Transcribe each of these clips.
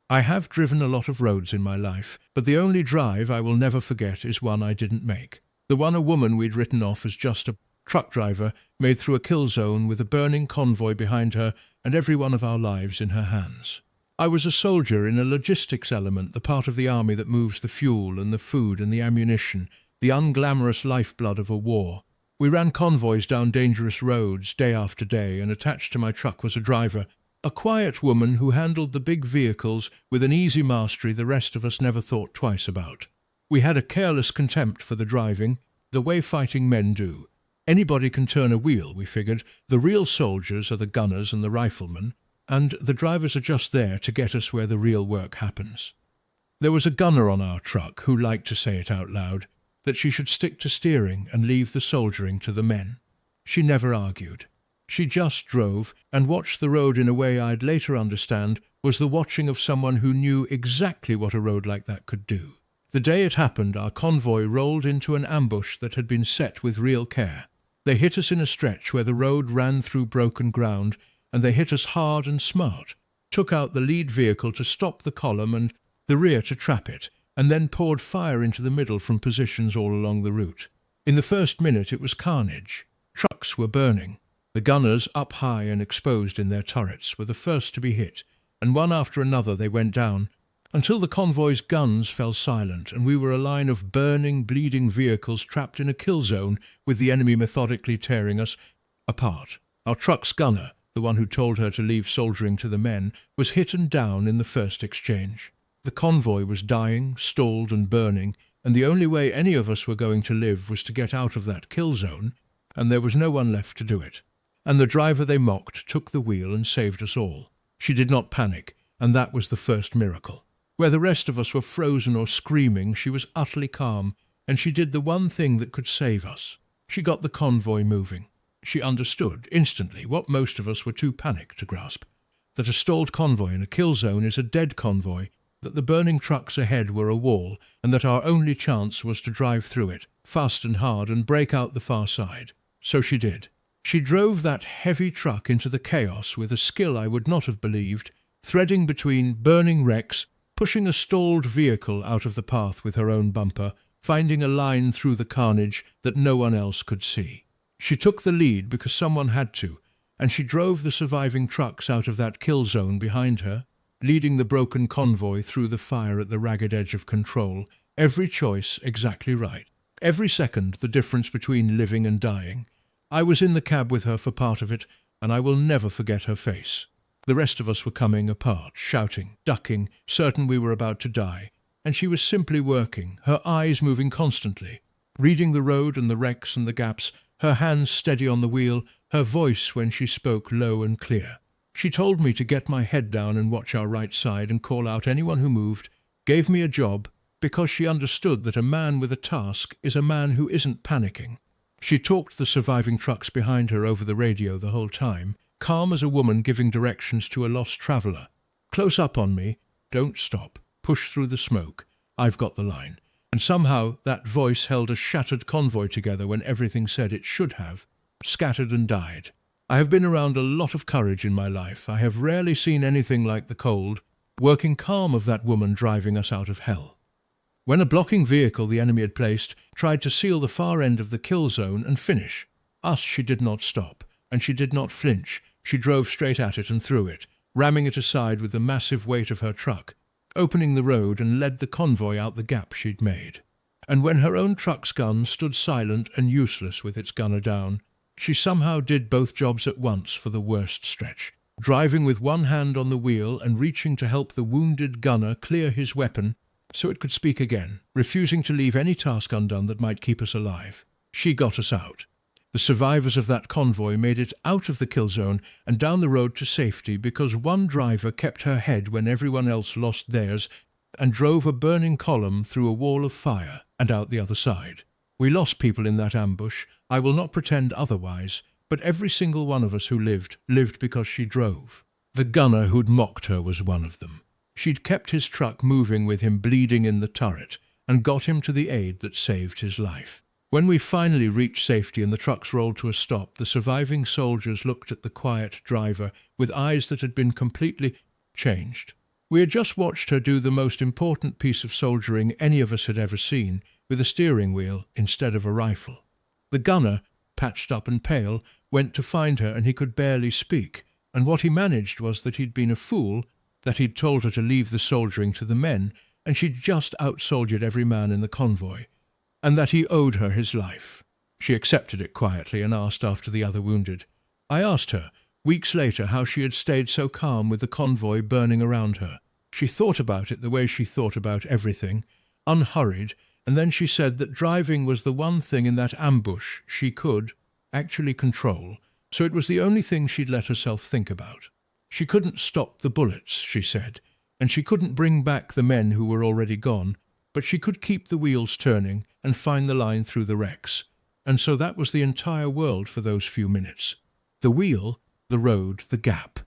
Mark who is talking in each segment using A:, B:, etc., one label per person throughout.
A: I have driven a lot of roads in my life, but the only drive I will never forget is one I didn't make. The one a woman we'd written off as just a truck driver made through a kill zone with a burning convoy behind her and every one of our lives in her hands. I was a soldier in a logistics element, the part of the army that moves the fuel and the food and the ammunition, the unglamorous lifeblood of a war. We ran convoys down dangerous roads day after day, and attached to my truck was a driver, a quiet woman who handled the big vehicles with an easy mastery the rest of us never thought twice about. We had a careless contempt for the driving, the way fighting men do. Anybody can turn a wheel, we figured. The real soldiers are the gunners and the riflemen, and the drivers are just there to get us where the real work happens. There was a gunner on our truck who liked to say it out loud, that she should stick to steering and leave the soldiering to the men. She never argued. She just drove and watched the road in a way I'd later understand was the watching of someone who knew exactly what a road like that could do. The day it happened, our convoy rolled into an ambush that had been set with real care. They hit us in a stretch where the road ran through broken ground, and they hit us hard and smart, took out the lead vehicle to stop the column and the rear to trap it, and then poured fire into the middle from positions all along the route. In the first minute it was carnage. Trucks were burning. The gunners, up high and exposed in their turrets, were the first to be hit, and one after another they went down, until the convoy's guns fell silent, and we were a line of burning, bleeding vehicles trapped in a kill zone with the enemy methodically tearing us apart. Our truck's gunner, the one who told her to leave soldiering to the men, was hit and down in the first exchange. The convoy was dying, stalled and burning, and the only way any of us were going to live was to get out of that kill zone, and there was no one left to do it. And the driver they mocked took the wheel and saved us all. She did not panic, and that was the first miracle. Where the rest of us were frozen or screaming, she was utterly calm, and she did the one thing that could save us. She got the convoy moving. She understood, instantly, what most of us were too panicked to grasp. That a stalled convoy in a kill zone is a dead convoy, that the burning trucks ahead were a wall, and that our only chance was to drive through it, fast and hard, and break out the far side. So she did. She drove that heavy truck into the chaos with a skill I would not have believed, threading between burning wrecks, pushing a stalled vehicle out of the path with her own bumper, finding a line through the carnage that no one else could see. She took the lead because someone had to, and she drove the surviving trucks out of that kill zone behind her, leading the broken convoy through the fire at the ragged edge of control, every choice exactly right. Every second the difference between living and dying. I was in the cab with her for part of it, and I will never forget her face. The rest of us were coming apart, shouting, ducking, certain we were about to die, and she was simply working, her eyes moving constantly, reading the road and the wrecks and the gaps, her hands steady on the wheel, her voice when she spoke low and clear. She told me to get my head down and watch our right side and call out anyone who moved, gave me a job, because she understood that a man with a task is a man who isn't panicking. She talked the surviving trucks behind her over the radio the whole time, calm as a woman giving directions to a lost traveller. Close up on me, don't stop, push through the smoke, I've got the line. And somehow that voice held a shattered convoy together when everything said it should have, scattered and died. I have been around a lot of courage in my life. I have rarely seen anything like the cold, working calm of that woman driving us out of hell. When a blocking vehicle the enemy had placed tried to seal the far end of the kill zone and finish, us she did not stop, and she did not flinch. She drove straight at it and through it, ramming it aside with the massive weight of her truck, opening the road and led the convoy out the gap she'd made. And when her own truck's gun stood silent and useless with its gunner down, she somehow did both jobs at once for the worst stretch, driving with one hand on the wheel and reaching to help the wounded gunner clear his weapon so it could speak again, refusing to leave any task undone that might keep us alive. She got us out. The survivors of that convoy made it out of the kill zone and down the road to safety because one driver kept her head when everyone else lost theirs and drove a burning column through a wall of fire and out the other side. We lost people in that ambush, I will not pretend otherwise, but every single one of us who lived because she drove. The gunner who'd mocked her was one of them. She'd kept his truck moving with him bleeding in the turret and got him to the aid that saved his life. When we finally reached safety and the trucks rolled to a stop, the surviving soldiers looked at the quiet driver with eyes that had been completely changed. We had just watched her do the most important piece of soldiering any of us had ever seen, with a steering wheel instead of a rifle. The gunner, patched up and pale, went to find her, and he could barely speak, and what he managed was that he'd been a fool, that he'd told her to leave the soldiering to the men, and she'd just out-soldiered every man in the convoy, and that he owed her his life. She accepted it quietly and asked after the other wounded. I asked her, weeks later, how she had stayed so calm with the convoy burning around her. She thought about it the way she thought about everything, unhurried, and then she said that driving was the one thing in that ambush she could actually control, so it was the only thing she'd let herself think about. She couldn't stop the bullets, she said, and she couldn't bring back the men who were already gone, but she could keep the wheels turning and find the line through the wrecks. And so that was the entire world for those few minutes. The wheel, the road, the gap.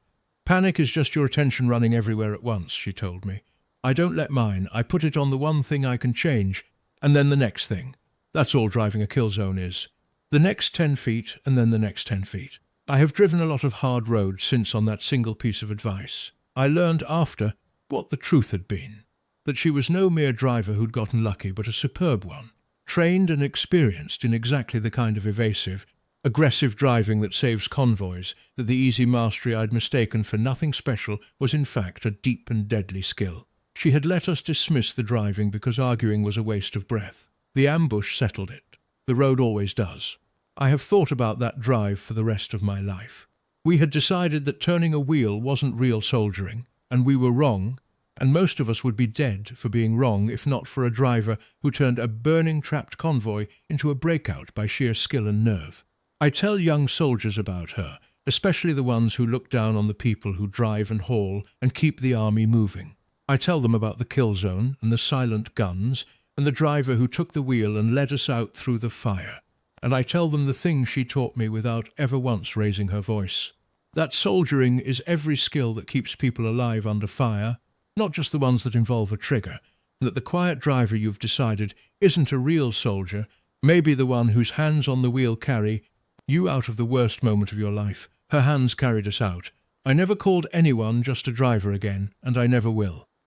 A: Panic is just your attention running everywhere at once, she told me. I don't let mine. I put it on the one thing I can change, and then the next thing. That's all driving a kill zone is. The next 10 feet, and then the next 10 feet. I have driven a lot of hard roads since on that single piece of advice. I learned after what the truth had been. That she was no mere driver who'd gotten lucky, but a superb one. Trained and experienced in exactly the kind of evasive, aggressive driving that saves convoys, that the easy mastery I'd mistaken for nothing special was in fact a deep and deadly skill. She had let us dismiss the driving because arguing was a waste of breath. The ambush settled it. The road always does. I have thought about that drive for the rest of my life. We had decided that turning a wheel wasn't real soldiering, and we were wrong, and most of us would be dead for being wrong if not for a driver who turned a burning trapped convoy into a breakout by sheer skill and nerve. I tell young soldiers about her, especially the ones who look down on the people who drive and haul and keep the army moving. I tell them about the kill zone and the silent guns and the driver who took the wheel and led us out through the fire. And I tell them the things she taught me without ever once raising her voice. That soldiering is every skill that keeps people alive under fire, not just the ones that involve a trigger, and that the quiet driver you've decided isn't a real soldier, maybe the one whose hands on the wheel carry you out of the worst moment of your life. Her hands carried us out. I never called anyone just a driver again, and I never will.